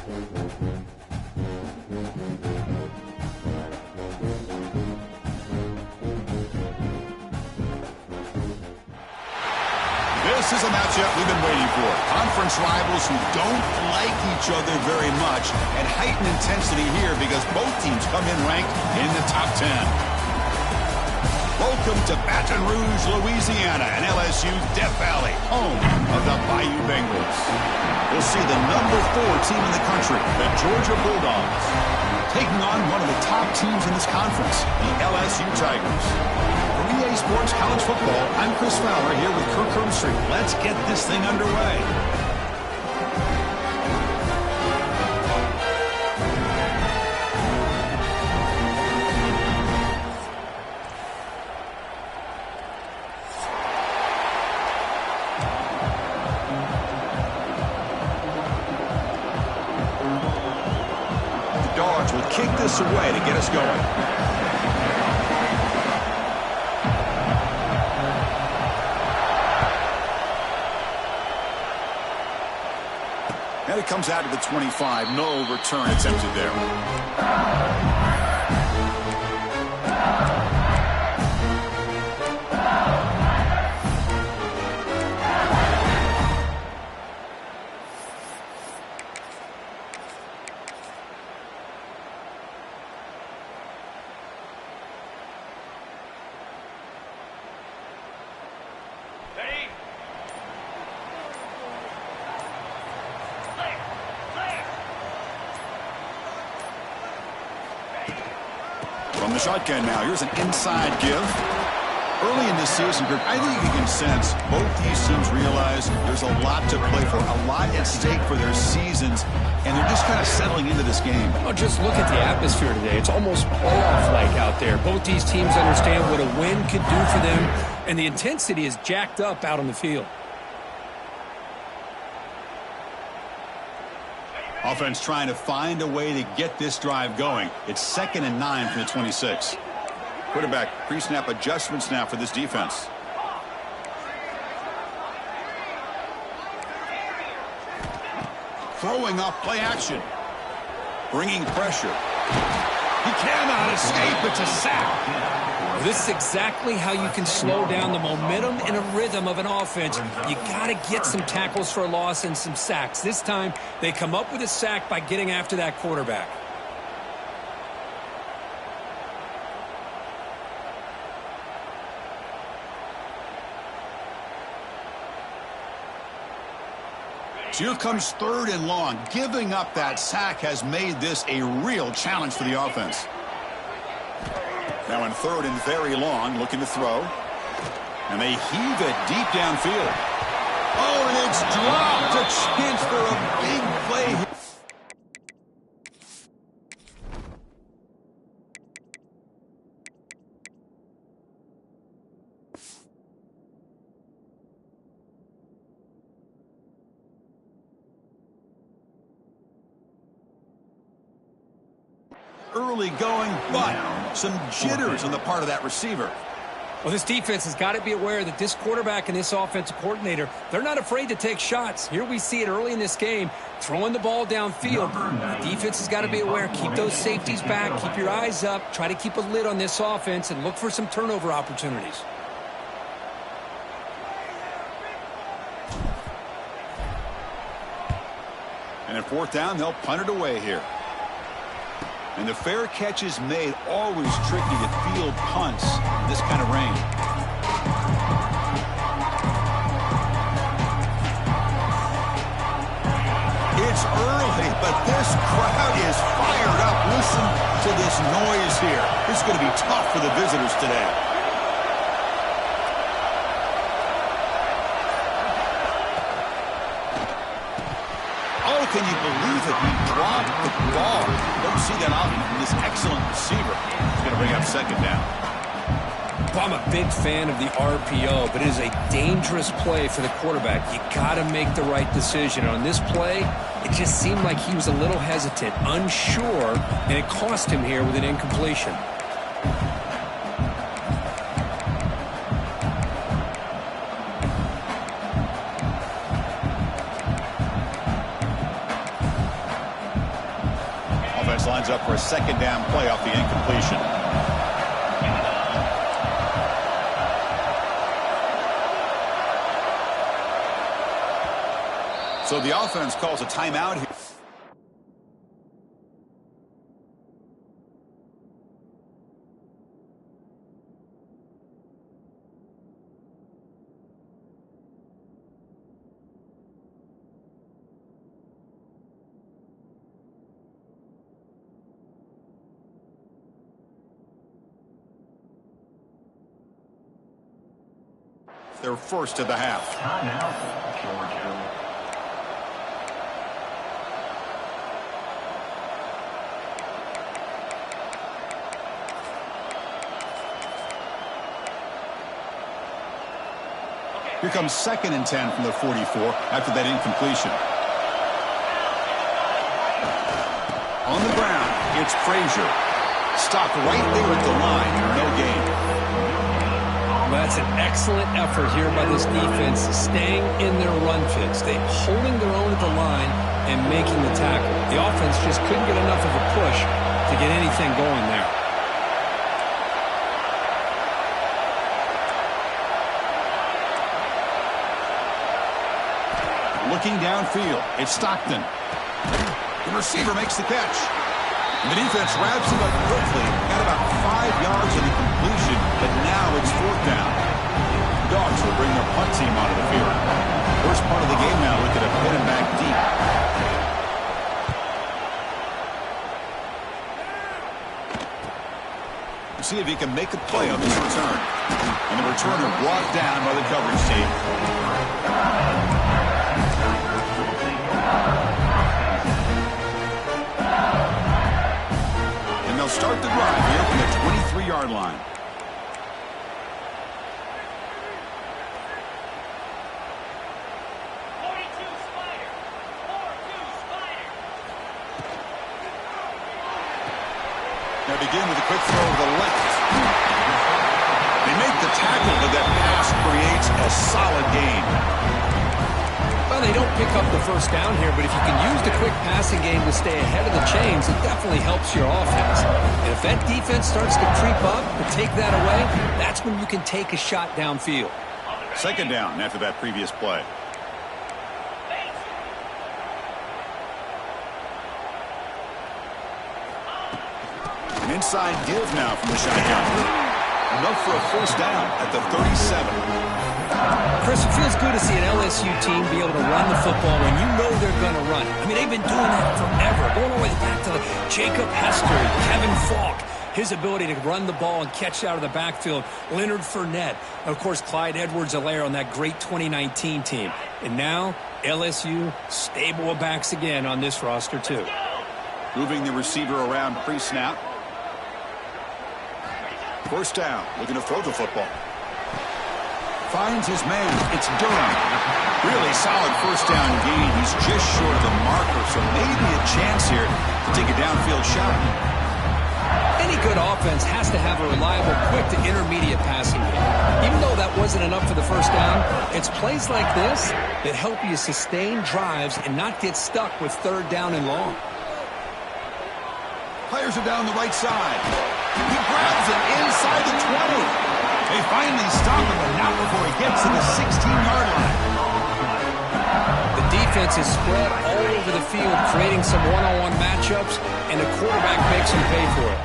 This is a matchup we've been waiting for. Conference rivals who don't like each other very much, and heightened intensity here because both teams come in ranked in the top 10. Welcome to Baton Rouge, Louisiana, and LSU Death Valley, home of the Bayou Bengals. We'll see the number 4 team in the country, the Georgia Bulldogs, taking on one of the top teams in this conference, the LSU Tigers. For EA Sports College Football, I'm Chris Fowler here with Kirk Herbstreit. Let's get this thing underway. The Dogs will kick this away to get us going. And it comes out to the 25. No return attempted there. From the shotgun now, here's an inside give. Early in this season, Kirk, I think you can sense both these teams realize there's a lot to play for, a lot at stake for their seasons, and they're just kind of settling into this game. Oh, just look at the atmosphere today. It's almost playoff-like out there. Both these teams understand what a win could do for them, and the intensity is jacked up out on the field. Offense trying to find a way to get this drive going. It's 2nd and 9 from the 26. Quarterback pre-snap adjustments now for this defense. Throwing off play action. Bringing pressure. He cannot escape. It's a sack. This is exactly how you can slow down the momentum and a rhythm of an offense. You got to get some tackles for a loss and some sacks. This time, they come up with a sack by getting after that quarterback. So here comes 3rd and long. Giving up that sack has made this a real challenge for the offense. Now in 3rd and very long, looking to throw. And they heave it deep downfield. Oh, and it's dropped. A chance for a big play. Early going, but some jitters on the part of that receiver. Well, this defense has got to be aware that this quarterback and this offensive coordinator, they're not afraid to take shots. Here we see it early in this game, throwing the ball downfield. The defense has got to be aware. Keep those safeties back. Keep your eyes up. Try to keep a lid on this offense and look for some turnover opportunities. And at 4th down, they'll punt it away here. And the fair catch is made. Always tricky to field punts in this kind of rain. It's early, but this crowd is fired up. Listen to this noise here. It's going to be tough for the visitors today. Oh, can you believe it? He dropped the ball. Don't see that often from this excellent receiver. He's going to bring up 2nd down. Well, I'm a big fan of the RPO, but it is a dangerous play for the quarterback. You got to make the right decision. On this play, it just seemed like he was a little hesitant, unsure, and it cost him here with an incompletion. lines up for a second down play off the incompletion. So the offense calls a timeout here. Their first of the half. Timeout, Georgia. Here comes 2nd and 10 from the 44 after that incompletion. On the ground, it's Frazier. Stopped right there at the line. No gain. Well, that's an excellent effort here by this defense, staying in their run fits. They holding their own at the line and making the tackle. The offense just couldn't get enough of a push to get anything going there. Looking downfield, it's Stockton. The receiver makes the catch. And the defense wraps him up quickly. Got about 5 yards of the completion, but now it's 4th down. Dogs will bring their punt team onto the field. First part of the game now, looking to put him back deep. We'll see if he can make a play on this return. And the returner brought down by the coverage team. Start the drive here from the 23-yard line. Now begin with a quick throw to the left. They make the tackle, but that pass creates a solid gain. Well, they don't pick up the first down here, but if you can use the quick passing game to stay ahead of the chains, it definitely helps your offense. And if that defense starts to creep up and take that away, that's when you can take a shot downfield. 2nd down after that previous play. An inside give now from the shotgun. Enough for a first down at the 37. Chris, it feels good to see an LSU team be able to run the football when you know they're going to run. I mean, they've been doing that forever, going all the way back to Jacob Hester, Kevin Falk, his ability to run the ball and catch out of the backfield, Leonard Fournette, and of course, Clyde Edwards-Helaire on that great 2019 team. And now, LSU, stable of backs again on this roster, too. Moving the receiver around pre-snap. First down, looking to throw the football. Finds his man. It's Durham. Really solid first down gain. He's just short of the marker, so maybe a chance here to take a downfield shot. Any good offense has to have a reliable, quick to intermediate passing game. Even though that wasn't enough for the first down, it's plays like this that help you sustain drives and not get stuck with 3rd down and long. Players are down the right side. He grabs it inside the 20. They finally stop him, but not before he gets to the 16-yard line. The defense is spread all over the field, creating some one-on-one matchups, and the quarterback makes him pay for it.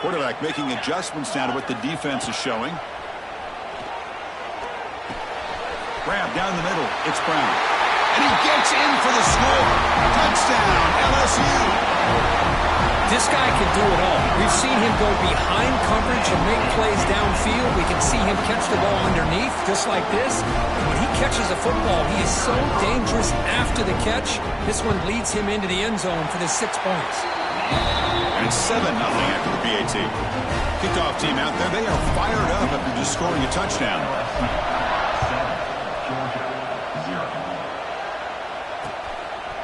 Quarterback making adjustments now to what the defense is showing. Grab down the middle. It's Brown. And he gets in for the score. Touchdown, LSU. This guy can do it all. We've seen him go behind coverage and make plays downfield. We can see him catch the ball underneath, just like this. And when he catches a football, he is so dangerous after the catch. This one leads him into the end zone for the 6 points. And it's 7-0 after the PAT. Kickoff team out there, they are fired up after just scoring a touchdown.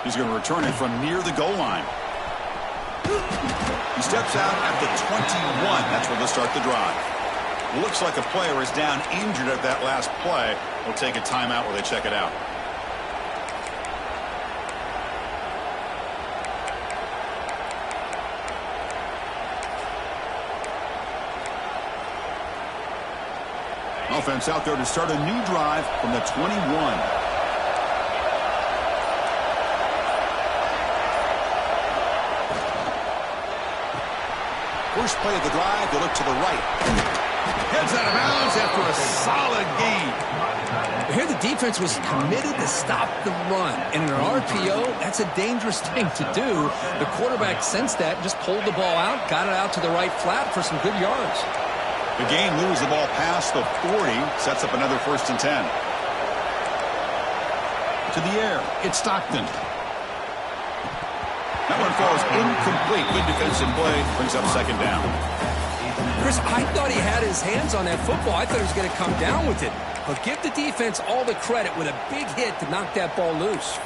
He's going to return it from near the goal line. He steps out at the 21. That's where they'll start the drive. Looks like a player is down injured at that last play. We'll take a timeout while they check it out. Offense out there to start a new drive from the 21. First play of the drive, they look to the right. Heads out of bounds after a solid gain. Here the defense was committed to stop the run. And in an RPO, that's a dangerous thing to do. The quarterback sensed that, just pulled the ball out, got it out to the right flat for some good yards. The game moves the ball past the 40, sets up another 1st and 10. To the air, it's Stockton. That one falls incomplete. Good defensive play, brings up 2nd down. Chris, I thought he had his hands on that football. I thought he was going to come down with it. But give the defense all the credit with a big hit to knock that ball loose.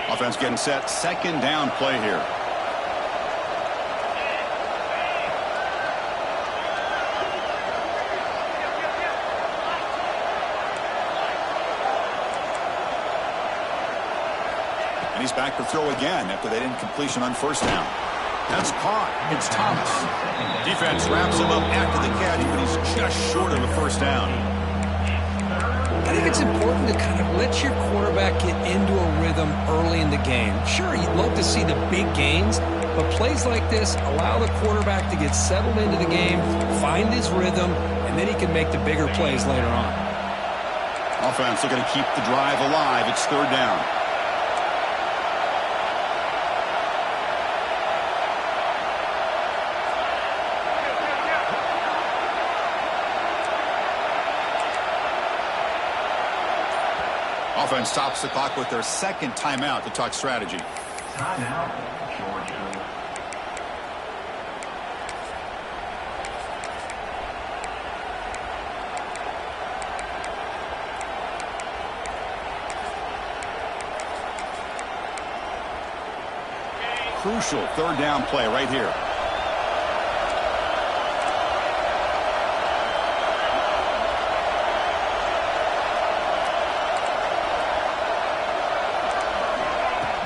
Offense getting set. 2nd down play here. And he's back to throw again after that incompletion on 1st down. That's caught. It's Thomas. Defense wraps him up after the catch, but he's just short of the 1st down. I think it's important to kind of let your quarterback get into a rhythm early in the game. Sure, you'd love to see the big gains, but plays like this allow the quarterback to get settled into the game, find his rhythm, and then he can make the bigger plays later on. Offense looking to keep the drive alive. It's 3rd down. Offense stops the clock with their 2nd timeout to talk strategy. Timeout, Georgia. Crucial 3rd down play right here.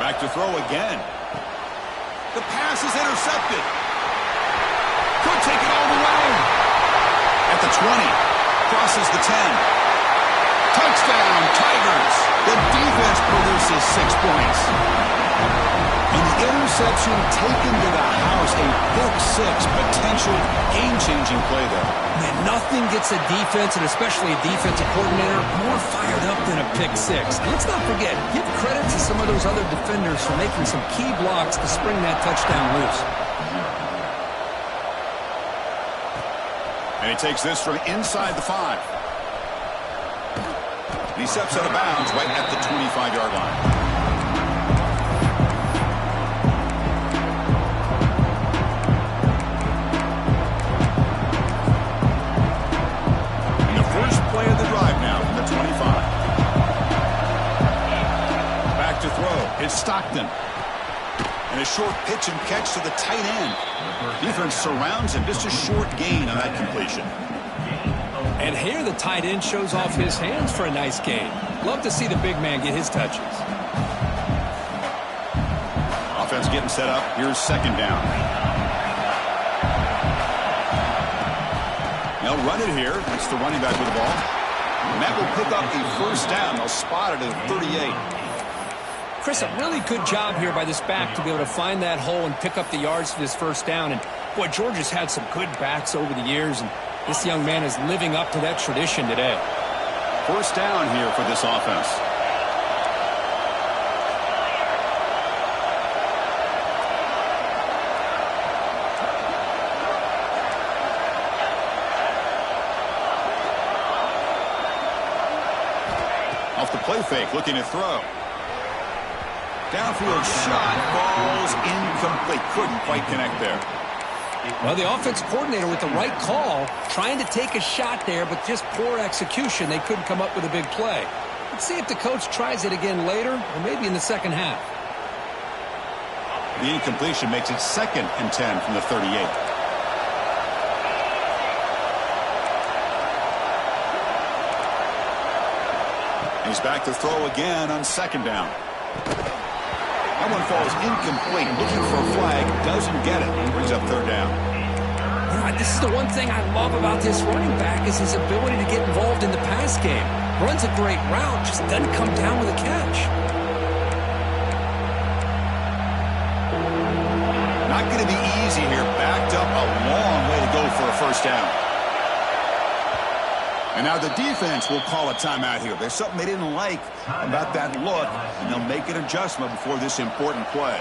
Back to throw again. The pass is intercepted. Could take it all the way. At the 20. Crosses the 10. Touchdown, Tigers. The defense produces 6 points. And the interception taken to the house. A pick 6 potential game-changing play there. Man, nothing gets a defense, and especially a defensive coordinator, more fired up than a pick 6. And let's not forget, give credit to some of those other defenders for making some key blocks to spring that touchdown loose. And he takes this from inside the 5. He steps out of bounds right at the 25-yard line. Play of the drive now from the 25. Back to throw. It's Stockton. And a short pitch and catch to the tight end. Defense surrounds him. Just a short gain on that completion. And here the tight end shows off his hands for a nice gain. Love to see the big man get his touches. Offense getting set up. Here's 2nd down. They'll run it here. That's the running back with the ball. And that will pick up the 1st down. They'll spot it at 38. Chris, a really good job here by this back to be able to find that hole and pick up the yards for this 1st down. And, boy, Georgia's had some good backs over the years, and this young man is living up to that tradition today. 1st down here for this offense. Off the play fake, looking to throw. Downfield shot falls incomplete. Couldn't quite connect there. Well, the offense coordinator with the right call, trying to take a shot there, but just poor execution. They couldn't come up with a big play. Let's see if the coach tries it again later, or maybe in the 2nd half. The incompletion makes it 2nd and 10 from the 38. He's back to throw again on 2nd down. That one falls incomplete. Looking for a flag. Doesn't get it. Brings up third down. You know, this is the one thing I love about this running back is his ability to get involved in the pass game. Runs a great route, just doesn't come down with a catch. Not going to be easy here. Backed up a long way to go for a first down. And now the defense will call a timeout here. There's something they didn't like about that look, and they'll make an adjustment before this important play.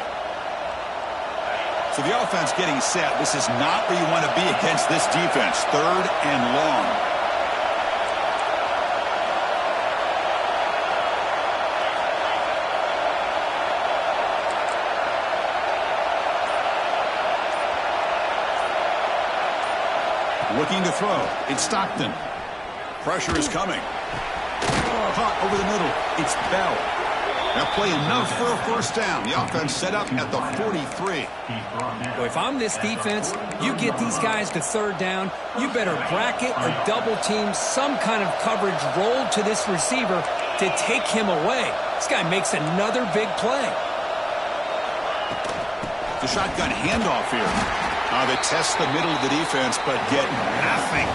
So the offense getting set. This is not where you want to be against this defense. Third and long. Looking to throw. It's Stockton. Pressure is coming. Caught over the middle. It's Bell. Now play enough for a first down. The offense set up at the 43. Well, if I'm this defense, you get these guys to third down, you better bracket or double team some kind of coverage rolled to this receiver to take him away. This guy makes another big play. The shotgun handoff here. They test the middle of the defense, but get nothing.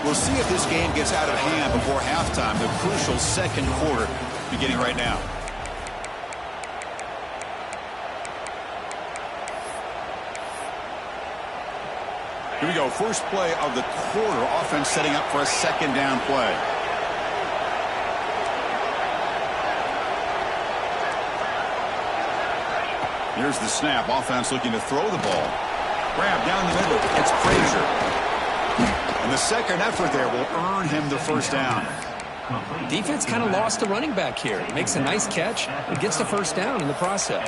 We'll see if this game gets out of hand before halftime. The crucial second quarter beginning right now. Here we go. First play of the quarter. Offense setting up for a second down play. Here's the snap. Offense looking to throw the ball. Grab down the middle. It's Frazier. And the second effort there will earn him the first down. Defense kind of lost the running back here. Makes a nice catch and gets the first down in the process.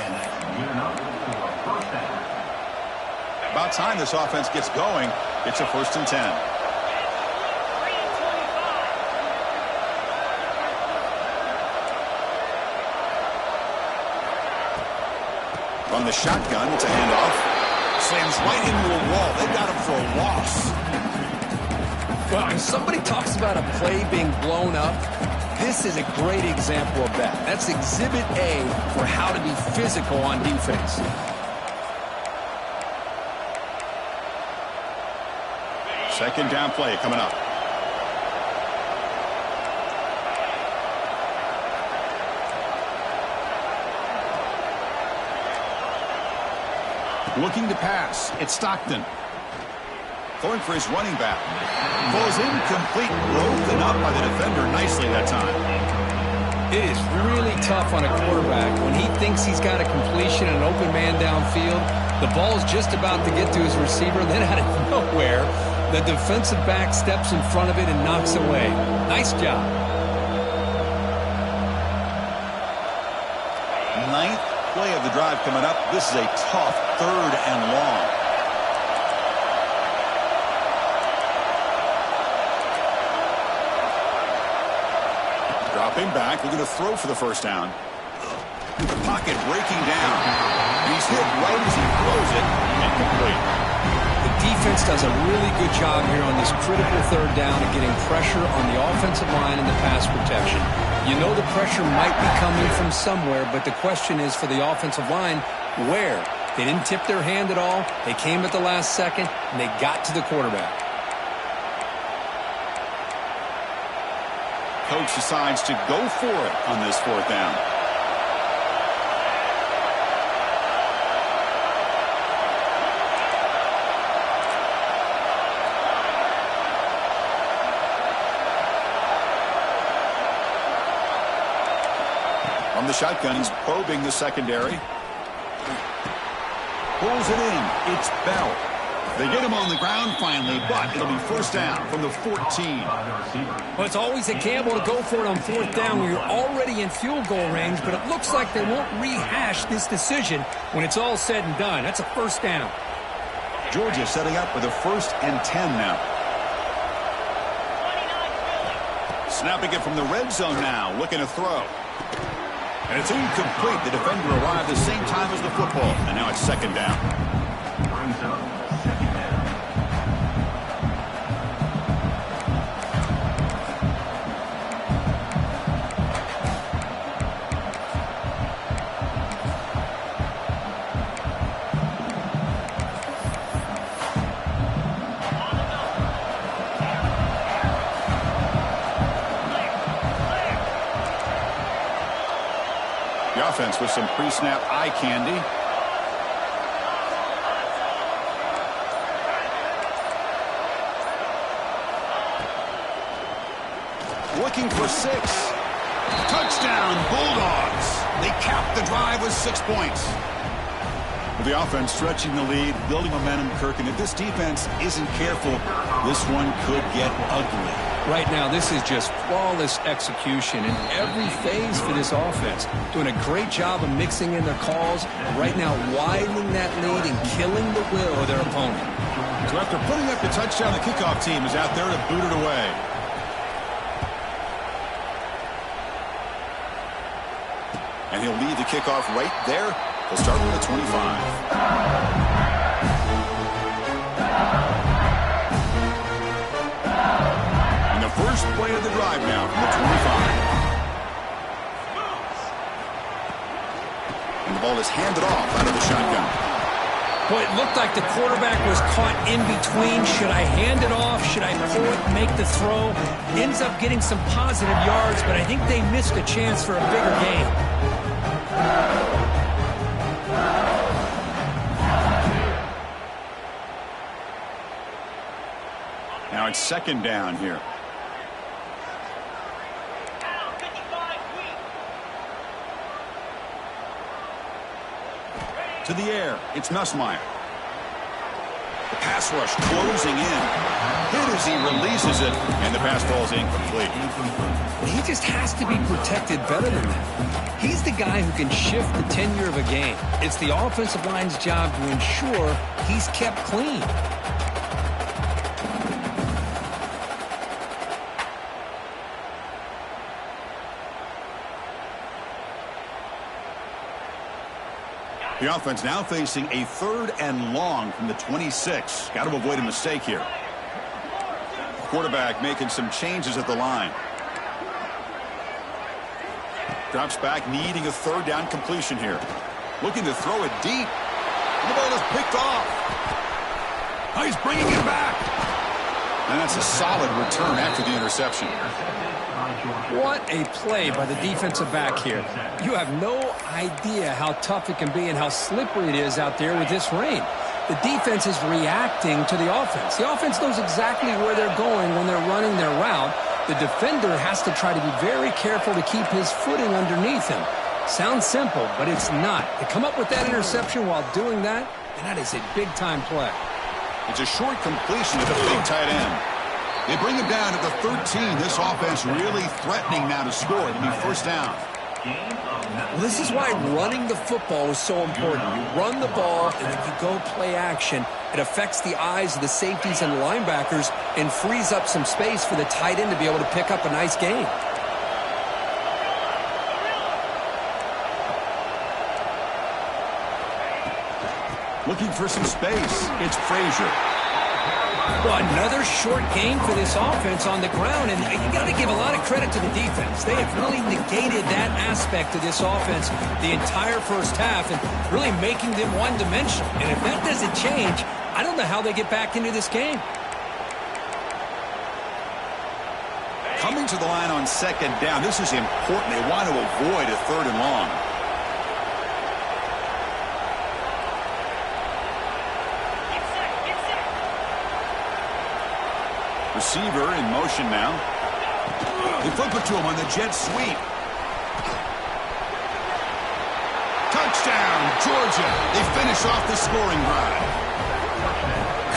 About time this offense gets going. It's a 1st and 10. From the shotgun, it's a handoff. Slams right into a wall. They got him for a loss. Well, if somebody talks about a play being blown up, this is a great example of that. That's exhibit A for how to be physical on defense. Second down play coming up. Looking to pass. It's Stockton. Going for his running back. Falls incomplete. Broken up by the defender nicely that time. It is really tough on a quarterback when he thinks he's got a completion and an open man downfield. The ball is just about to get to his receiver. Then out of nowhere, the defensive back steps in front of it and knocks away. Nice job. Ninth play of the drive coming up. This is a tough 3rd and long. Dropping back. We're going to throw for the first down. The pocket breaking down. He's hit right as he throws it. Incomplete. The defense does a really good job here on this critical 3rd down of getting pressure on the offensive line and the pass protection. You know the pressure might be coming from somewhere, but the question is for the offensive line, where? They didn't tip their hand at all. They came at the last second, and they got to the quarterback. Coach decides to go for it on this 4th down. From the shotgun, he's probing the secondary. Pulls it in. It's Bell. They get him on the ground finally, but it'll be first down from the 14. Well, it's always a gamble to go for it on 4th down when you're already in field goal range, but it looks like they won't rehash this decision when it's all said and done. That's a first down. Georgia setting up with a 1st and 10 now. Snapping it from the red zone now, looking to throw. And it's incomplete. The defender arrived the same time as the football, and now it's 2nd down. offense with some pre-snap eye candy. Looking for 6. Touchdown, Bulldogs. They capped the drive with 6 points. With the offense stretching the lead, building momentum, Kirk, and if this defense isn't careful, this one could get ugly. Right now, this is just flawless execution in every phase for this offense. Doing a great job of mixing in their calls. Right now, widening that lead and killing the will of their opponent. So after putting up the touchdown, the kickoff team is out there to boot it away. And he'll lead the kickoff right there. He'll start with a 25. And the first play of the drive now from the 25. And the ball is handed off out of the shotgun. Boy, it looked like the quarterback was caught in between. Should I hand it off? Should I pull it, make the throw? Ends up getting some positive yards, but I think they missed a chance for a bigger gain. Now it's second down here. To the air, it's Nussmeier. The pass rush closing in. Hit as he releases it, and the pass falls incomplete. He just has to be protected better than that. He's the guy who can shift the tenure of a game. It's the offensive line's job to ensure he's kept clean. The offense now facing a 3rd and long from the 26. Got to avoid a mistake here. Quarterback making some changes at the line. Drops back, needing a 3rd down completion here. Looking to throw it deep. And the ball is picked off. Oh, he's bringing it back. And that's a solid return after the interception. What a play by the defensive back here. You have no idea how tough it can be and how slippery it is out there with this rain. The defense is reacting to the offense. The offense knows exactly where they're going when they're running their route. The defender has to try to be very careful to keep his footing underneath him. Sounds simple, but it's not. To come up with that interception while doing that, and that is a big-time play. It's a short completion to the big tight end. They bring him down at the 13. This offense really threatening now to score. It'll be first down. Well, this is why running the football is so important. You run the ball, and if you go play action, it affects the eyes of the safeties and linebackers and frees up some space for the tight end to be able to pick up a nice gain. Looking for some space. It's Frazier. Well, another short game for this offense on the ground, and you got to give a lot of credit to the defense. They have really negated that aspect of this offense the entire first half and really making them one-dimensional. And if that doesn't change, I don't know how they get back into this game. Coming to the line on second down, this is important. They want to avoid a 3rd and long. Receiver in motion now. They flip it to him on the jet sweep. Touchdown, Georgia. They finish off the scoring drive.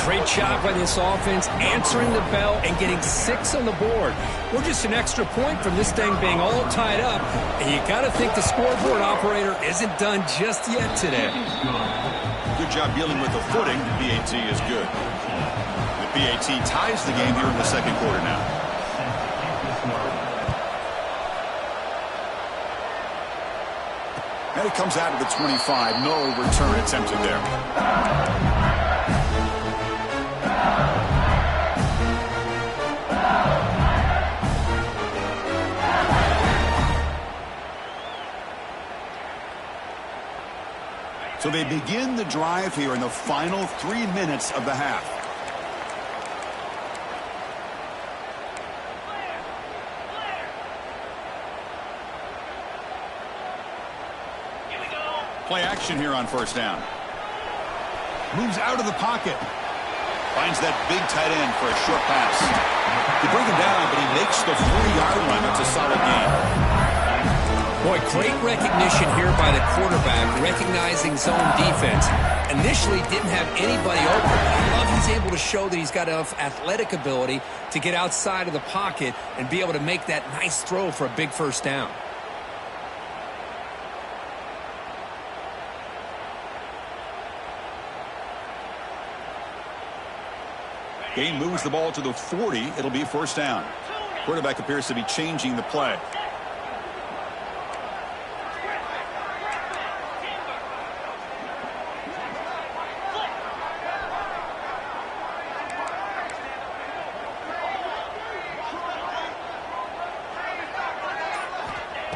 Great job by this offense, answering the bell and getting 6 on the board. We're just an extra point from this thing being all tied up, and you got to think the scoreboard operator isn't done just yet today. Good job dealing with the footing. The PAT is good. The PAT ties the game here in the second quarter now. And it comes out of the 25. No return attempted there. So they begin the drive here in the final 3 minutes of the half. Play action here on first down. Moves out of the pocket. Finds that big tight end for a short pass. They bring him down, but he makes the 40-yard line. It's a solid gain. Boy, great recognition here by the quarterback, recognizing zone defense. Initially didn't have anybody open. I love he's able to show that he's got enough athletic ability to get outside of the pocket and be able to make that nice throw for a big first down. Gain moves the ball to the 40. It'll be first down. Quarterback appears to be changing the play.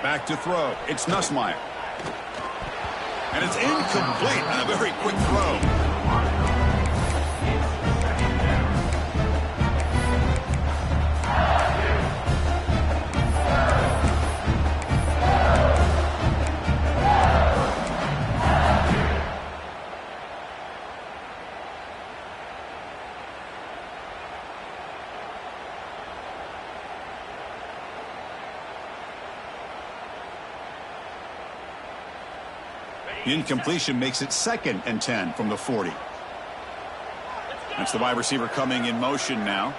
Back to throw. It's Nussmeier. And it's incomplete. A very quick throw. Incompletion makes it 2nd and 10 from the 40. That's the wide receiver coming in motion now.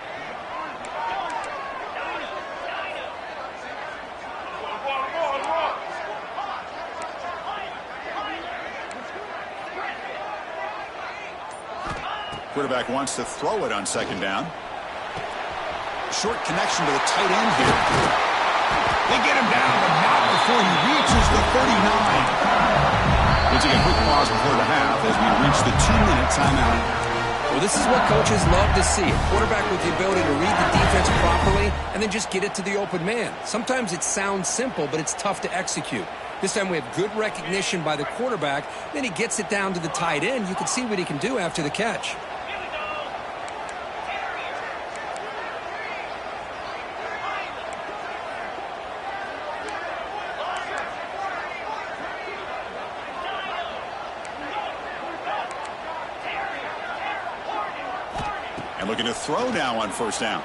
Quarterback wants to throw it on 2nd down. Short connection to the tight end here. They get him down, but not before he reaches the 39. We'll take a quick pause before the half as we reach the 2-minute timeout. Well, this is what coaches love to see. A quarterback with the ability to read the defense properly and then just get it to the open man. Sometimes it sounds simple, but it's tough to execute. This time we have good recognition by the quarterback. Then he gets it down to the tight end. You can see what he can do after the catch. And looking to throw now on first down.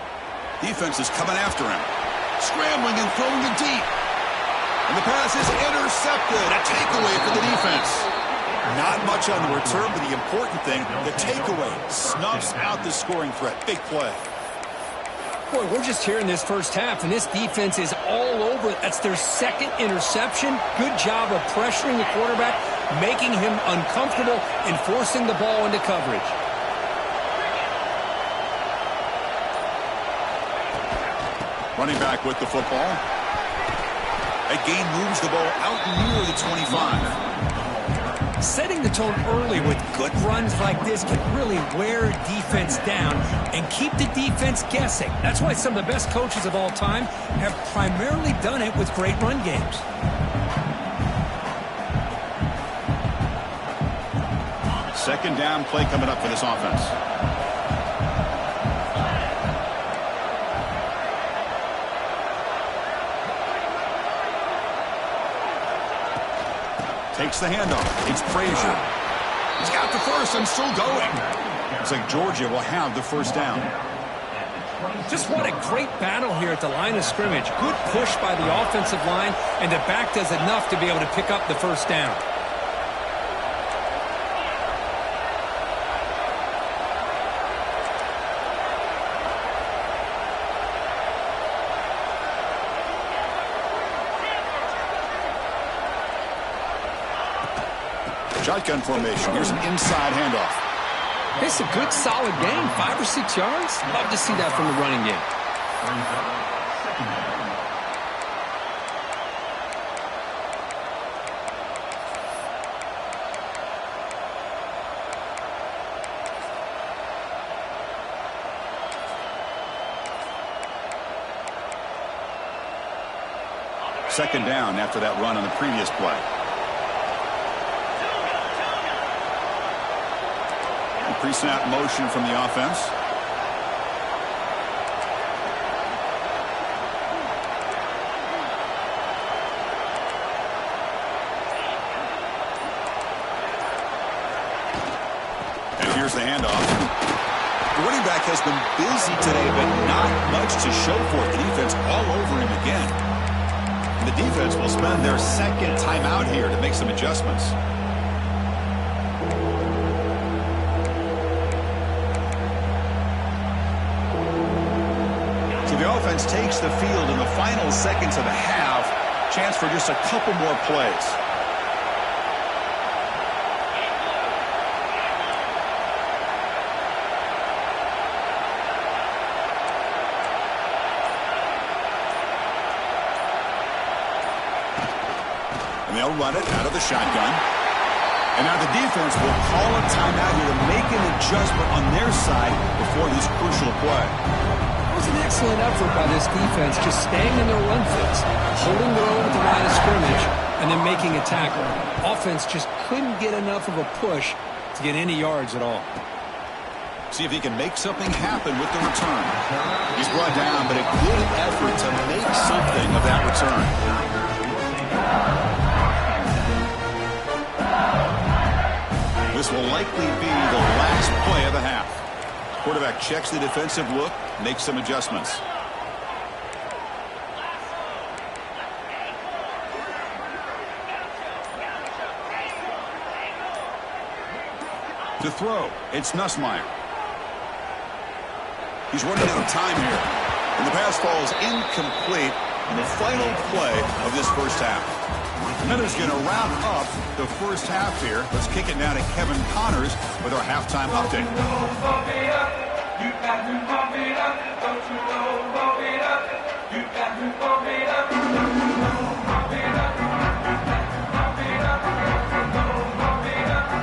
Defense is coming after him. Scrambling and throwing it deep. And the pass is intercepted. A takeaway for the defense. Not much on the return, but the important thing, the takeaway snuffs out the scoring threat. Big play. Boy, we're just here in this first half, and this defense is all over it. That's their 2nd interception. Good job of pressuring the quarterback, making him uncomfortable, and forcing the ball into coverage. Running back with the football. That gain moves the ball out near the 25. Setting the tone early with good runs like this can really wear defense down and keep the defense guessing. That's why some of the best coaches of all time have primarily done it with great run games. Second down play coming up for this offense. Takes the handoff. It's Frazier. He's got the first and still going. Looks like Georgia will have the first down. Just what a great battle here at the line of scrimmage. Good push by the offensive line, and the back does enough to be able to pick up the first down. Shotgun formation. Here's an inside handoff. It's a good, solid gain. 5 or 6 yards. Love to see that from the running game. Second down after that run on the previous play. Pre-snap motion from the offense. And here's the handoff. The running back has been busy today, but not much to show for it. The defense all over him again. And the defense will spend their second timeout here to make some adjustments. So the offense takes the field in the final seconds of the half. Chance for just a couple more plays. They'll run it out of the shotgun. And now the defense will call a timeout here to make an adjustment on their side before this crucial play. It was an excellent effort by this defense, just staying in their run fits, holding their own at the line of scrimmage, and then making a tackle. Offense just couldn't get enough of a push to get any yards at all. See if he can make something happen with the return. He's brought down, but a good effort to make something of that return. This will likely be the last play of the half. Quarterback checks the defensive look, makes some adjustments. To throw, it's Nussmeier. He's running out of time here. And the pass falls incomplete on the final play of this first half. And is going to wrap up the first half here. Let's kick it now to Kevin Connors with our halftime update.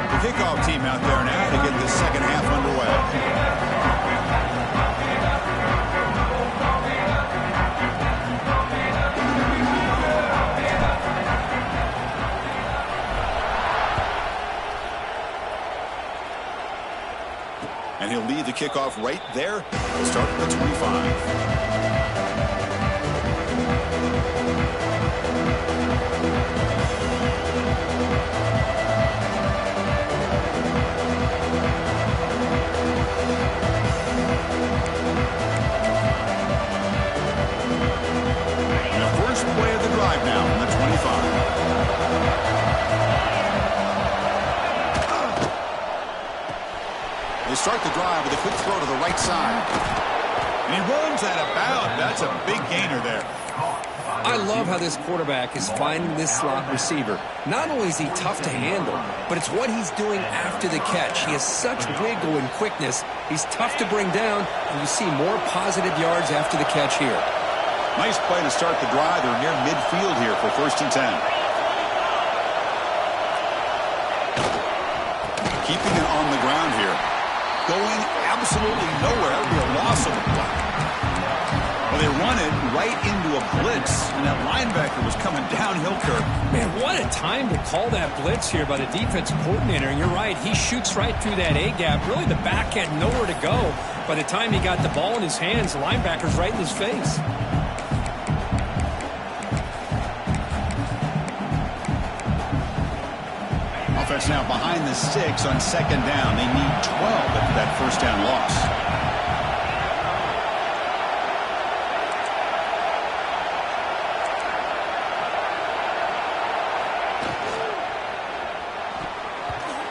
The kickoff team out there now to get the second half underway. And he'll lead the kickoff right there. We'll start at the 25. And the first play of the drive now on the 25. They start the drive with a quick throw to the right side. And he runs out of bounds. That's a big gainer there. I love how this quarterback is finding this slot receiver. Not only is he tough to handle, but it's what he's doing after the catch. He has such wiggle and quickness. He's tough to bring down, and you see more positive yards after the catch here. Nice play to start the drive. They're near midfield here for 1st and 10. Keeping it on the ground here. Going absolutely nowhere. That would be a loss of the play. Well, they run it right into a blitz, and that linebacker was coming downhill curve. Man, what a time to call that blitz here by the defensive coordinator. And you're right, he shoots right through that A-gap. Really, the back had nowhere to go. By the time he got the ball in his hands, the linebacker's right in his face. Offense now behind the 6 on 2nd down. They need 12 after that 1st down loss.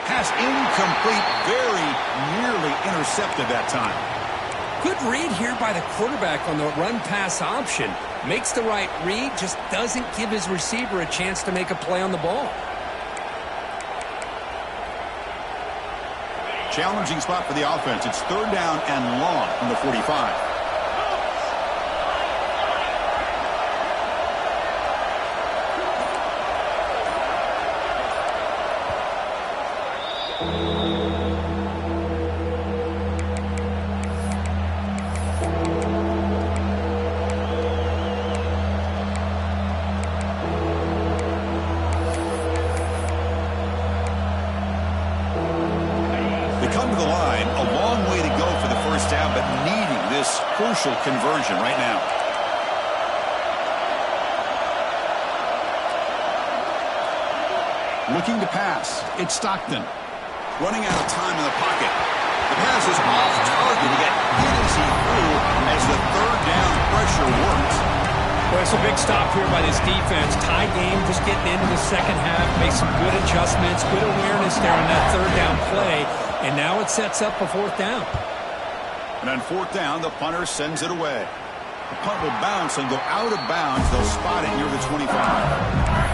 Pass incomplete, very nearly intercepted that time. Good read here by the quarterback on the run-pass option. Makes the right read, just doesn't give his receiver a chance to make a play on the ball. Challenging spot for the offense. It's 3rd down and long from the 45. Crucial conversion right now. Looking to pass. It's Stockton. Running out of time in the pocket. The pass is off target. He got hit as he threw as the third down pressure worked. Well, it's a big stop here by this defense. Tie game, just getting into the second half. Make some good adjustments, good awareness there on that third down play. And now it sets up a fourth down. And on fourth down, the punter sends it away. The punt will bounce and go out of bounds. They'll spot it near the 25.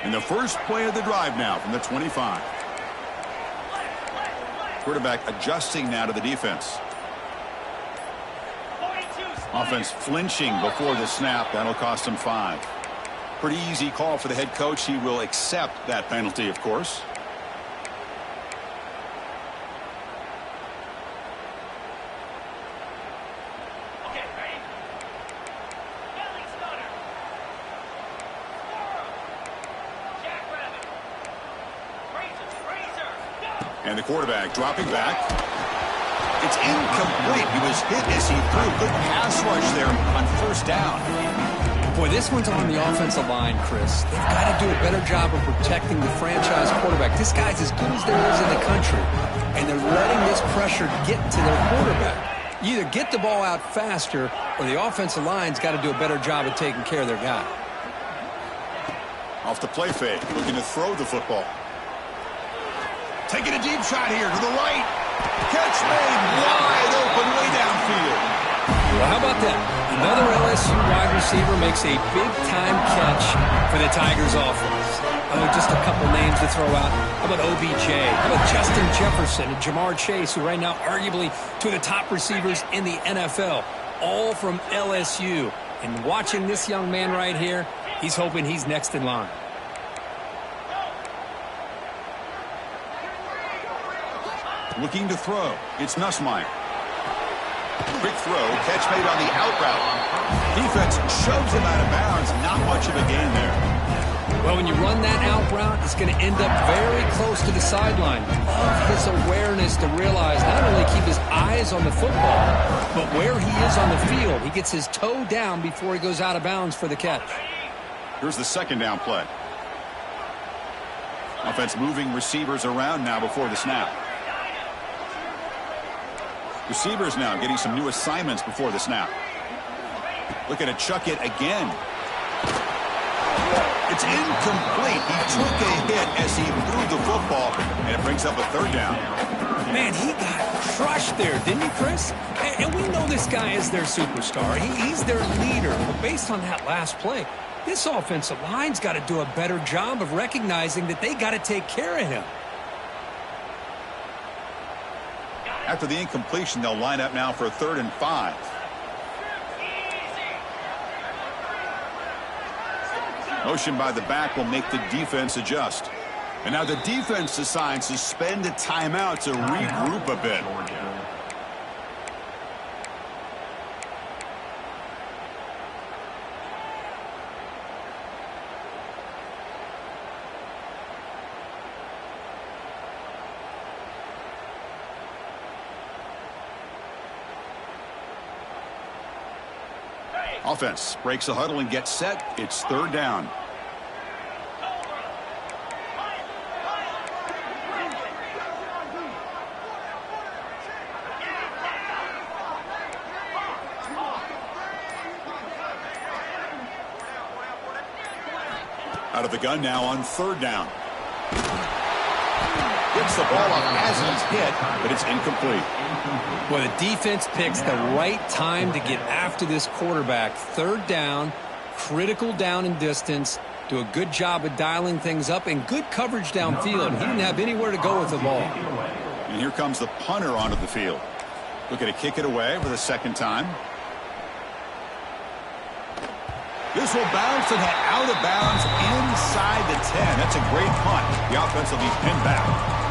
And the first play of the drive now from the 25. Quarterback adjusting now to the defense. Offense flinching before the snap. That'll cost him 5. Pretty easy call for the head coach. He will accept that penalty, of course. And the quarterback dropping back. It's incomplete. He was hit as he threw. Good pass rush there on first down. Boy, this one's on the offensive line, Chris. They've got to do a better job of protecting the franchise quarterback. This guy's as good as there is in the country, and they're letting this pressure get to their quarterback. You either get the ball out faster, or the offensive line's got to do a better job of taking care of their guy. Off the play fake, looking to throw the football. Taking a deep shot here to the right. Catch made wide open way downfield. Well, how about that? Another LSU wide receiver makes a big-time catch for the Tigers offense. Oh, just a couple names to throw out. How about OBJ? How about Justin Jefferson and Jamar Chase, who right now arguably two of the top receivers in the NFL, all from LSU. And watching this young man right here, he's hoping he's next in line. Looking to throw. It's Nussmeier. Quick throw. Catch made on the out route. Defense shoves him out of bounds. Not much of a gain there. Well, when you run that out route, it's going to end up very close to the sideline. Love his awareness to realize not only keep his eyes on the football, but where he is on the field. He gets his toe down before he goes out of bounds for the catch. Here's the second down play. Offense moving receivers around now before the snap. Receivers now getting some new assignments before the snap. Looking to chuck it again. It's incomplete. He took a hit as he threw the football, and it brings up a third down. Man, he got crushed there, didn't he, Chris? And we know this guy is their superstar. He's their leader. But based on that last play, this offensive line's got to do a better job of recognizing that they got to take care of him. After the incompletion, they'll line up now for a 3rd and 5. Motion by the back will make the defense adjust. And now the defense decides to spend a timeout to regroup a bit. Offense breaks the huddle and gets set. It's 3rd down. Out of the gun now on 3rd down. Gets the ball up as he's hit, but it's incomplete. Well, the defense picks the right time to get after this quarterback. 3rd down, critical down and distance. Do a good job of dialing things up and good coverage downfield. He didn't have anywhere to go with the ball. And here comes the punter onto the field. Looking to kick it away for the 2nd time. This will bounce and head out of bounds inside the 10. That's a great punt. The offense will be pinned back.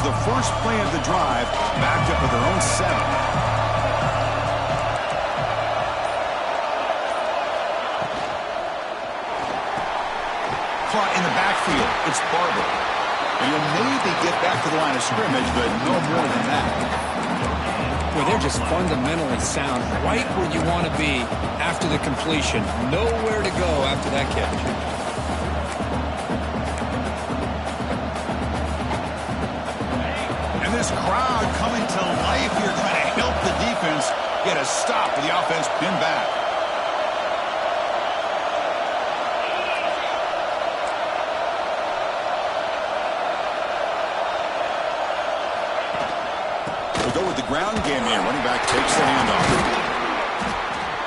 The first play of the drive, backed up with their own 7. Caught in the backfield. It's Barber. And he'll maybe get back to the line of scrimmage, but no more than that. Well, they're just fundamentally sound, right where you want to be after the completion. Nowhere to go after that catch. And this crowd coming to life here, trying to help the defense get a stop with the offense pinned back. We'll go with the ground game here. Running back takes the handoff.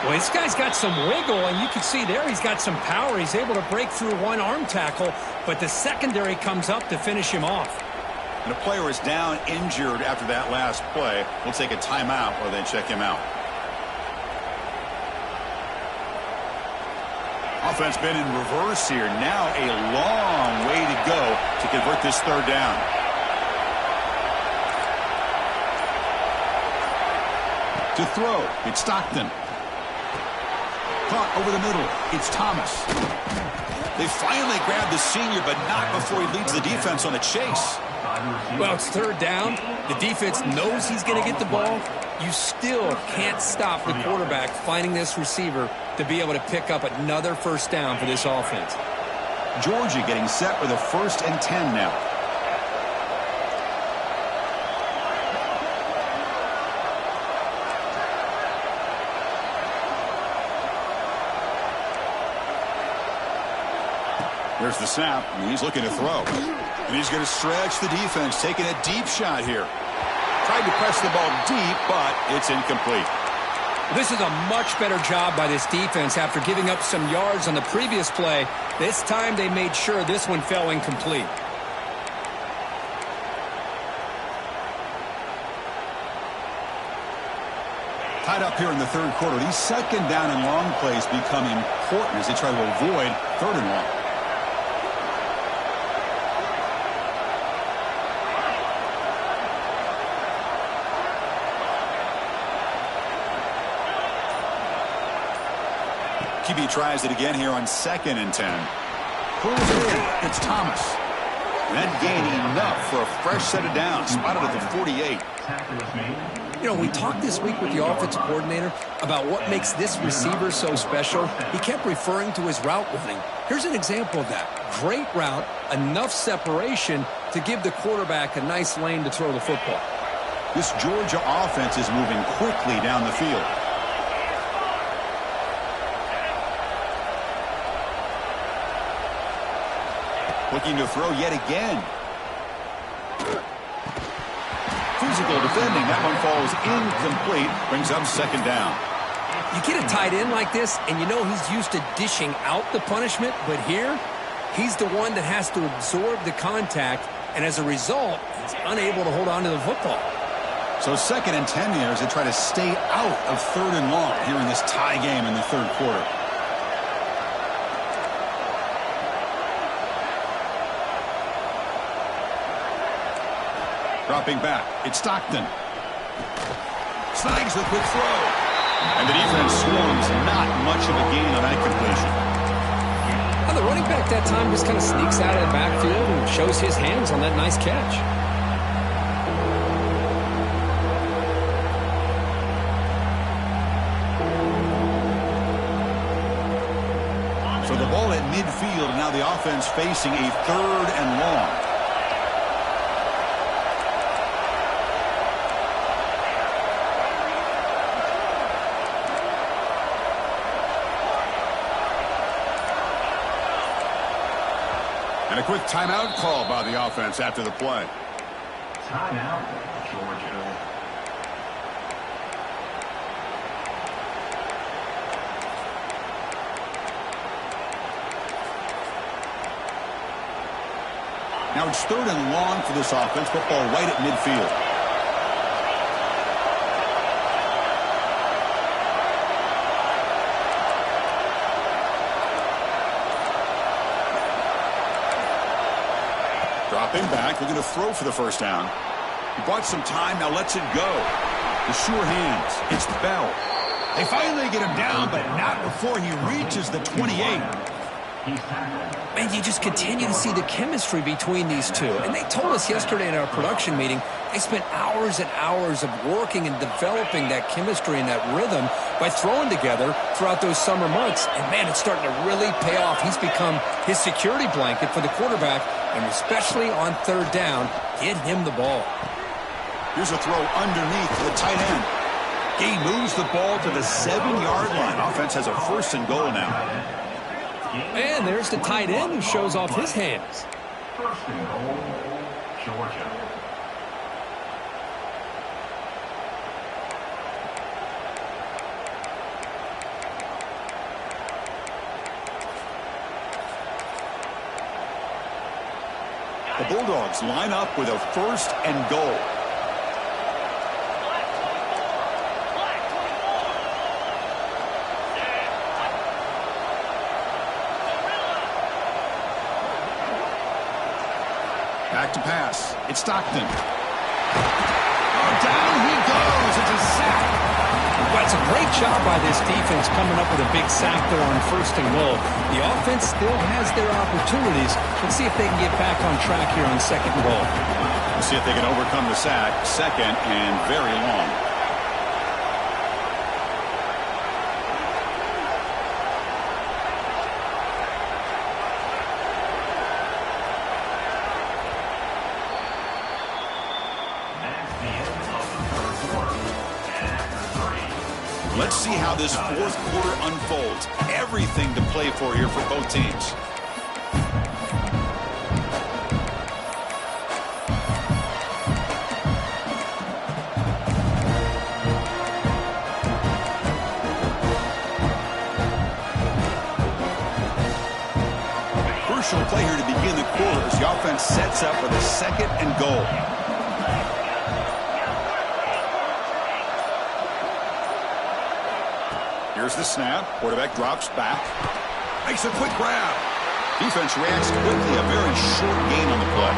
Well, this guy's got some wiggle, and you can see there he's got some power. He's able to break through one arm tackle, but the secondary comes up to finish him off. And a player is down injured after that last play. We'll take a timeout or then check him out. Offense been in reverse here. Now a long way to go to convert this third down. To throw, it's Stockton. Caught over the middle, it's Thomas. They finally grab the senior, but not before he leads the defense on a chase. Well, it's third down. The defense knows he's going to get the ball. You still can't stop the quarterback finding this receiver to be able to pick up another first down for this offense. Georgia getting set with a 1st and 10 now. There's the snap, and he's looking to throw. And he's going to stretch the defense, taking a deep shot here. Tried to press the ball deep, but it's incomplete. This is a much better job by this defense after giving up some yards on the previous play. This time they made sure this one fell incomplete. Tied up here in the third quarter. These second down and long plays become important as they try to avoid third and long. QB tries it again here on 2nd and 10. Pulls it in. It's Thomas. That gain enough for a fresh set of downs. Spotted at the 48. You know, we talked this week with the offensive coordinator about what makes this receiver so special. He kept referring to his route running. Here's an example of that. Great route, enough separation to give the quarterback a nice lane to throw the football. This Georgia offense is moving quickly down the field. Looking to throw yet again. Physical defending. That one falls incomplete. Brings up 2nd down. You get a tight end like this, and you know he's used to dishing out the punishment, but here, he's the one that has to absorb the contact, and as a result, he's unable to hold on to the football. So 2nd and 10 here as they try to stay out of third and long here in this tie game in the third quarter. Dropping back, it's Stockton. Snags the quick throw. And the defense swarms. Not much of a gain on that completion. Well, the running back that time just kind of sneaks out of the backfield and shows his hands on that nice catch. So the ball at midfield, and now the offense facing a 3rd and long. And a quick timeout call by the offense after the play. Timeout, Georgia. Now it's 3rd and long for this offense. Football right at midfield. Dropping back, looking to throw for the first down. He bought some time, now lets it go. The sure hands. It's Bell. They finally get him down, but not before he reaches the 28. Man, you just continue to see the chemistry between these two. And they told us yesterday in our production meeting, they spent hours and hours of working and developing that chemistry and that rhythm by throwing together throughout those summer months. And, man, it's starting to really pay off. He's become his security blanket for the quarterback, and especially on third down, get him the ball. Here's a throw underneath to the tight end. He moves the ball to the 7-yard line. Offense has a 1st and goal now. And there's the tight end who shows off his hands. 1st and goal, Georgia. The Bulldogs line up with a 1st and goal. Back to pass. It's Stockton. Oh, down he goes. It's a sack. Well, it's a great job by this defense coming up with a big sack there on 1st and goal. The offense still has their opportunities. Let's see if they can get back on track here on 2nd and goal. Let's see if they can overcome the sack. 2nd and very long. Let's see how this 4th quarter unfolds. Everything to play for here for both teams. Crucial play here to begin the quarter as the offense sets up with a 2nd and goal. Here's the snap. Quarterback drops back. Makes a quick grab. Defense reacts quickly. A very short gain on the play.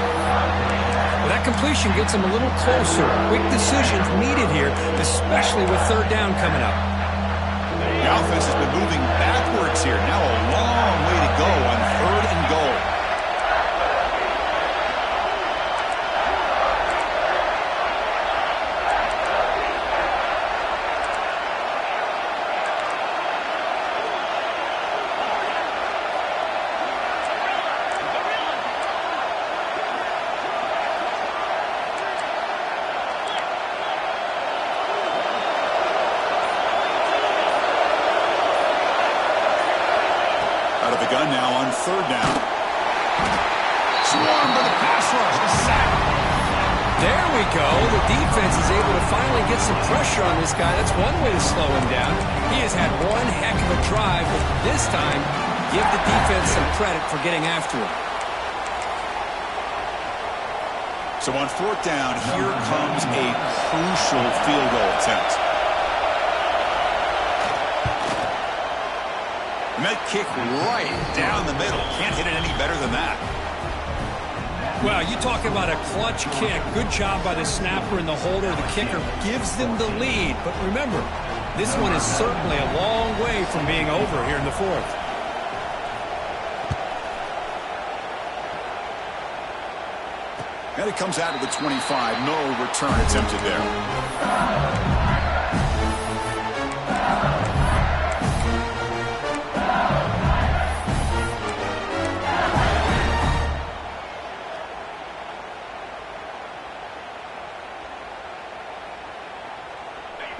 Well, that completion gets him a little closer. Quick decisions needed here, especially with 3rd down coming up. The offense has been moving backwards here. Now a long way to go on 3rd and goal. Out of the gun now on 3rd down. Swarmed by the pass rush. A sack. There we go. The defense is able to finally get some pressure on this guy. That's one way to slow him down. He has had one heck of a drive, but this time, give the defense some credit for getting after him. So on 4th down, here comes a crucial field goal attempt. And that kick right down the middle. Can't hit it any better than that. Well, you talk about a clutch kick. Good job by the snapper and the holder. The kicker gives them the lead. But remember, this one is certainly a long way from being over here in the 4th. And it comes out of the 25. No return attempted there.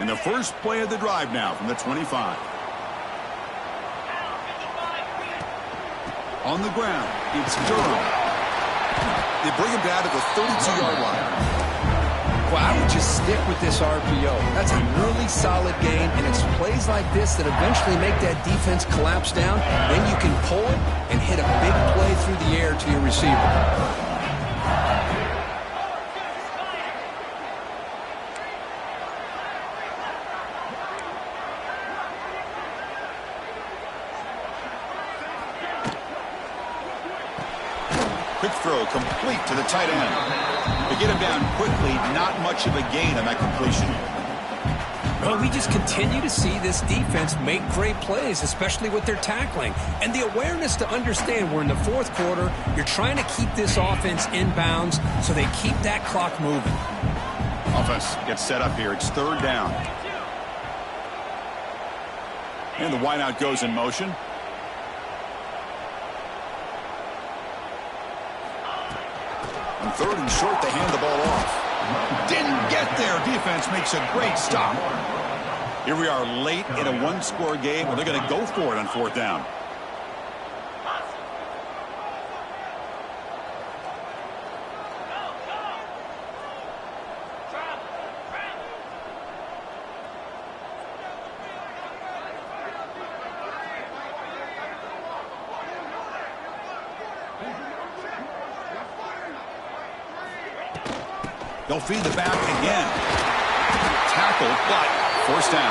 And the first play of the drive now from the 25. On the ground, it's Durham. They bring him down to the 32-yard line. Well, I would just stick with this RPO. That's a really solid game, and it's plays like this that eventually make that defense collapse down. Then you can pull it and hit a big play through the air to your receiver. Quick throw complete to the tight end. To get him down quickly, not much of a gain on that completion. Well, we just continue to see this defense make great plays, especially with their tackling. And the awareness to understand we're in the fourth quarter, you're trying to keep this offense in bounds so they keep that clock moving. Offense gets set up here. It's third down. And the wideout goes in motion. On third and short, they hand the ball off. Didn't get there. Defense makes a great stop. Here we are late in a one-score game where they're going to go for it on fourth down. They'll feed the back again. Tackled, but first down.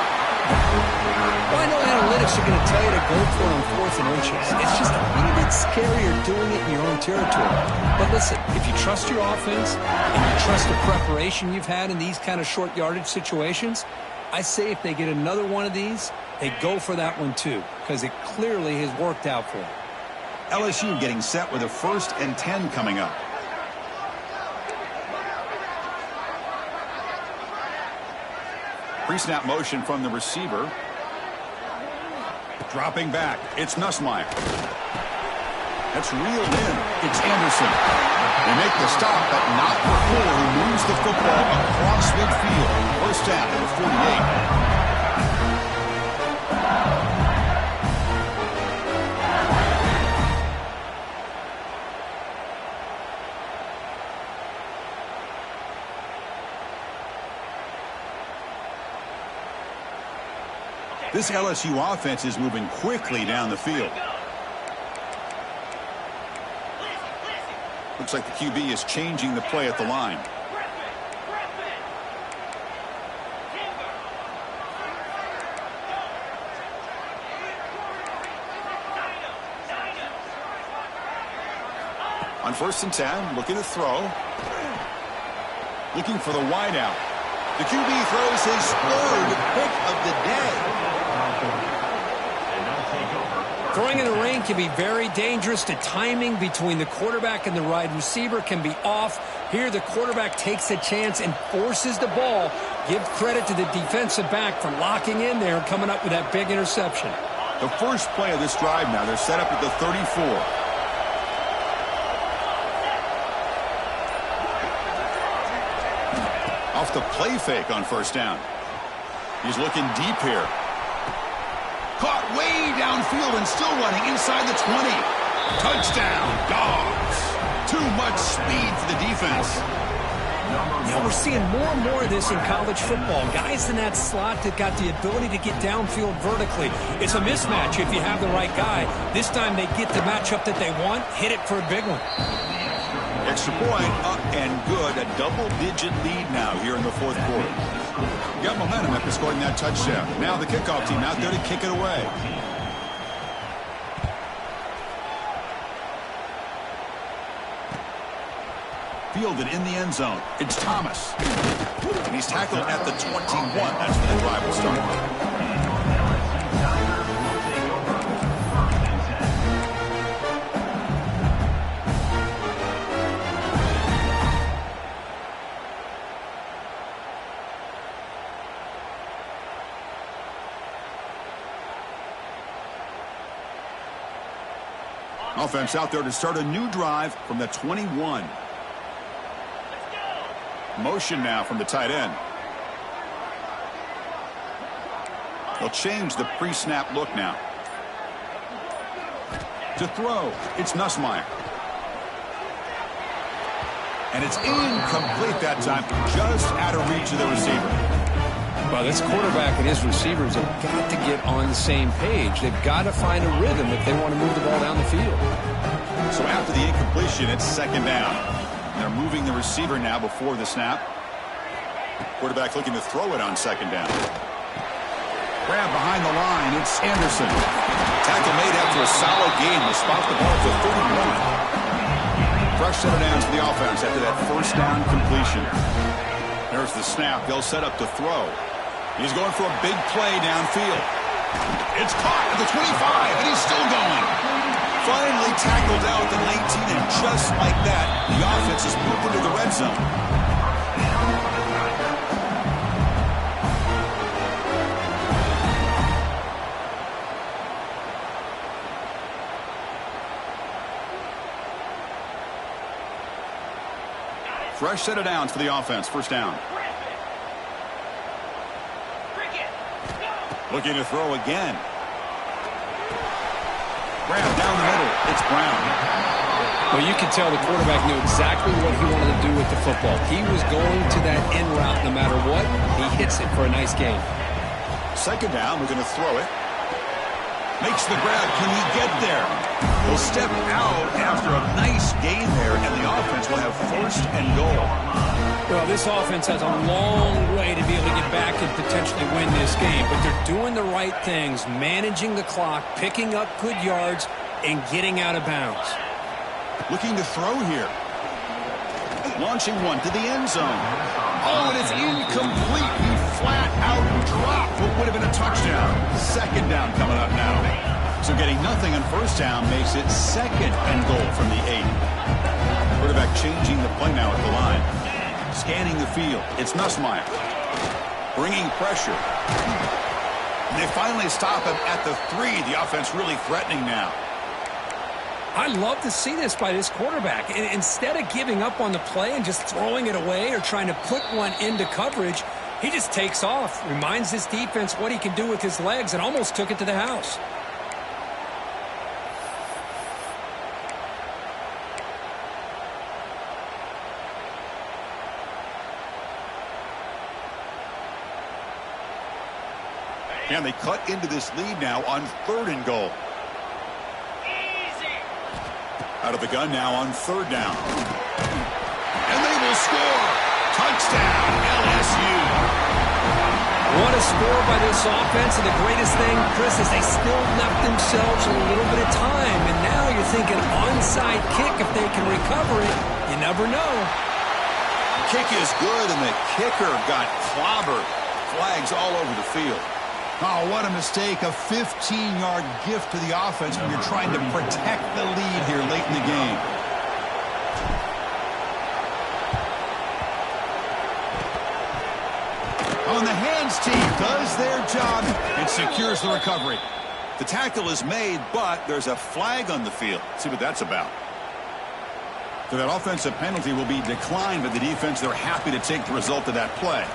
Well, I know analytics are going to tell you to go for it on fourth and inches. It's just a little bit scarier doing it in your own territory. But listen, if you trust your offense and you trust the preparation you've had in these kind of short yardage situations, I say if they get another one of these, they go for that one too, because it clearly has worked out for them. LSU getting set with a 1st and 10 coming up. Pre-snap motion from the receiver. Dropping back. It's Nussmeier. That's reeled in. It's Anderson. They make the stop, but not before he moves the football across midfield. First down at the 48. This LSU offense is moving quickly down the field. Looks like the QB is changing the play at the line. On 1st and 10, looking to throw. Looking for the wideout. The QB throws his 3rd pick of the day. Throwing in the rain can be very dangerous. The timing between the quarterback and the wide receiver can be off. Here the quarterback takes a chance and forces the ball. Give credit to the defensive back for locking in there and coming up with that big interception. The first play of this drive now, they're set up at the 34. Off the play fake on first down. He's looking deep here. Caught way downfield and still running inside the 20. Touchdown, Dogs. Too much speed for the defense. Yeah, we're seeing more and more of this in college football. Guys in that slot that got the ability to get downfield vertically. It's a mismatch if you have the right guy. This time they get the matchup that they want, hit it for a big one. Extra point, up and good. A double-digit lead now here in the fourth quarter. Got momentum after scoring that touchdown. Now the kickoff team out there to kick it away. Fielded in the end zone. It's Thomas. And he's tackled at the 21. That's where the drive will start. Offense out there to start a new drive from the 21. Motion now from the tight end. They'll change the pre-snap look now. To throw, it's Nussmeier. And it's incomplete that time, just out of reach of the receiver. Well, this quarterback and his receivers have got to get on the same page. They've got to find a rhythm if they want to move the ball down the field. So after the incompletion, it's second down. And they're moving the receiver now before the snap. Quarterback looking to throw it on second down. Grab behind the line. It's Anderson. Tackle made after a solid game. They spot the ball at the 31. Fresh set of downs for the offense after that first down completion. There's the snap. They'll set up to throw. He's going for a big play downfield. It's caught at the 25, and he's still going. Finally tackled out at the 19, and just like that, the offense has moved into the red zone. Fresh set of downs for the offense. First down. Looking to throw again. Grab down the middle. It's Brown. Well, you can tell the quarterback knew exactly what he wanted to do with the football. He was going to that in route no matter what. He hits it for a nice gain. Second down. We're going to throw it. Makes the grab. Can he get there? He'll step out after a nice gain there, and the offense will have first and goal. Well, this offense has a long way to be able to get back and potentially win this game, but they're doing the right things, managing the clock, picking up good yards, and getting out of bounds. Looking to throw here. Launching one to the end zone. Oh, and it's incomplete. He flat out dropped what would have been a touchdown. Second down coming up now. So getting nothing on first down makes it second and goal from the 8. Quarterback changing the play now at the line. Scanning the field. It's Nussmeier. Bringing pressure. And they finally stop him at the 3. The offense really threatening now. I love to see this by this quarterback. Instead of giving up on the play and just throwing it away or trying to put one into coverage, he just takes off, reminds his defense what he can do with his legs, and almost took it to the house. And they cut into this lead now on third and goal. Out of the gun now on third down. And they will score. Touchdown, LSU. What a score by this offense. And the greatest thing, Chris, is they still left themselves a little bit of time. And now you're thinking onside kick if they can recover it. You never know. Kick is good, and the kicker got clobbered. Flags all over the field. Oh, what a mistake. A 15-yard gift to the offense when you're trying to protect the lead here late in the game. On the hands team does their job and secures the recovery. The tackle is made, but there's a flag on the field. Let's see what that's about. So that offensive penalty will be declined by the defense. They're happy to take the result of that play.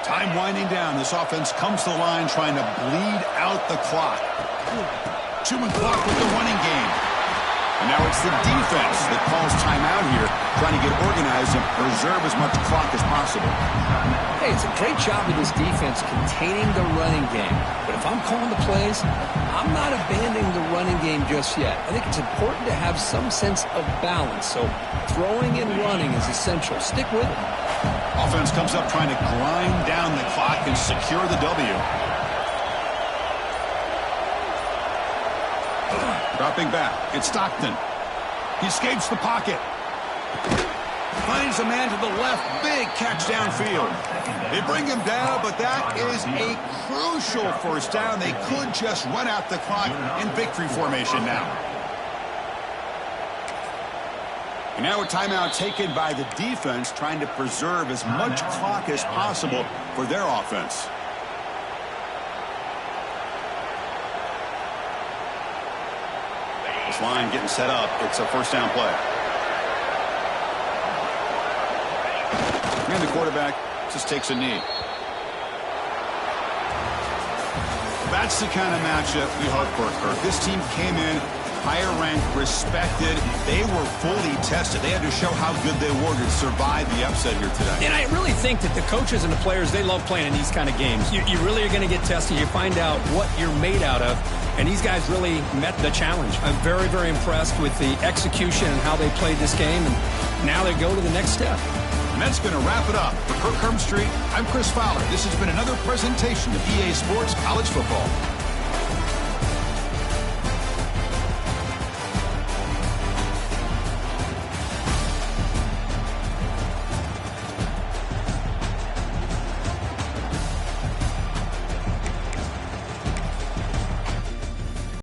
Time winding down. This offense comes to the line trying to bleed out the clock. Chewing clock with the running game. And now it's the defense that calls timeout here, trying to get organized and preserve as much clock as possible. Hey, it's a great job of this defense containing the running game. But if I'm calling the plays, I'm not abandoning the running game just yet. I think it's important to have some sense of balance. So throwing and running is essential. Stick with it. Offense comes up trying to grind down the clock and secure the W. Dropping back. It's Stockton. He escapes the pocket. Finds a man to the left. Big catch downfield. They bring him down, but that is a crucial first down. They could just run out the clock in victory formation now. And now a timeout taken by the defense, trying to preserve as much clock as possible for their offense. This line getting set up. It's a first down play. And the quarterback just takes a knee. That's the kind of matchup we hope for, Kirk. This team came in higher ranked, respected. They were fully tested. They had to show how good they were to survive the upset here today. And I really think that the coaches and the players, they love playing in these kind of games. You really are going to get tested. You find out what you're made out of. And these guys really met the challenge. I'm very, very impressed with the execution and how they played this game. And now they go to the next step. And that's going to wrap it up. For Kirk Street, I'm Chris Fowler. This has been another presentation of EA Sports College Football.